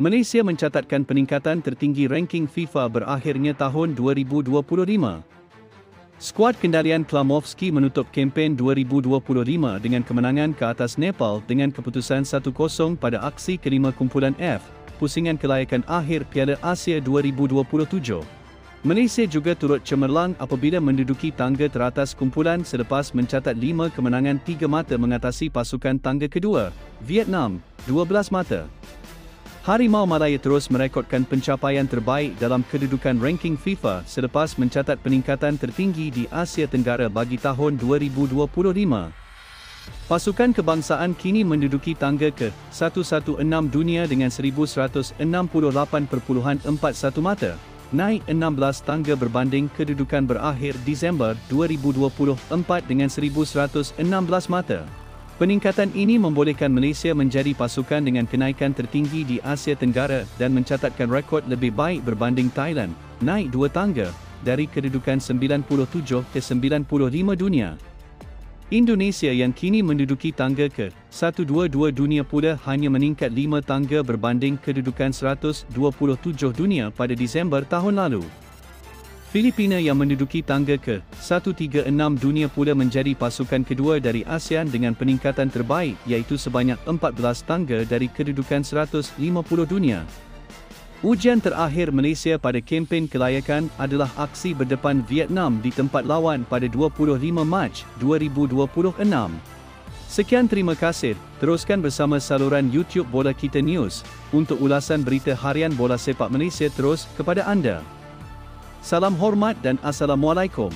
Malaysia mencatatkan peningkatan tertinggi ranking FIFA berakhirnya tahun 2025. Skuad kendalian Klamovski menutup kempen 2025 dengan kemenangan ke atas Nepal dengan keputusan 1-0 pada aksi kelima kumpulan F, pusingan kelayakan akhir Piala Asia 2027. Malaysia juga turut cemerlang apabila menduduki tangga teratas kumpulan selepas mencatat 5 kemenangan 3 mata mengatasi pasukan tangga kedua, Vietnam, 12 mata. Harimau Malaya terus merekodkan pencapaian terbaik dalam kedudukan ranking FIFA selepas mencatat peningkatan tertinggi di Asia Tenggara bagi tahun 2025. Pasukan kebangsaan kini menduduki tangga ke-116 dunia dengan 1168.41 mata, naik 16 tangga berbanding kedudukan berakhir Disember 2024 dengan 1116 mata. Peningkatan ini membolehkan Malaysia menjadi pasukan dengan kenaikan tertinggi di Asia Tenggara dan mencatatkan rekod lebih baik berbanding Thailand, naik 2 tangga, dari kedudukan 97 ke 95 dunia. Indonesia yang kini menduduki tangga ke-122 dunia pula hanya meningkat 5 tangga berbanding kedudukan 127 dunia pada Disember tahun lalu. Filipina yang menduduki tangga ke-136 dunia pula menjadi pasukan kedua dari ASEAN dengan peningkatan terbaik iaitu sebanyak 14 tangga dari kedudukan 150 dunia. Ujian terakhir Malaysia pada kempen kelayakan adalah aksi berdepan Vietnam di tempat lawan pada 25 Mac 2026. Sekian, terima kasih. Teruskan bersama saluran YouTube Bola Kita News untuk ulasan berita harian bola sepak Malaysia terus kepada anda. Salam hormat dan Assalamualaikum.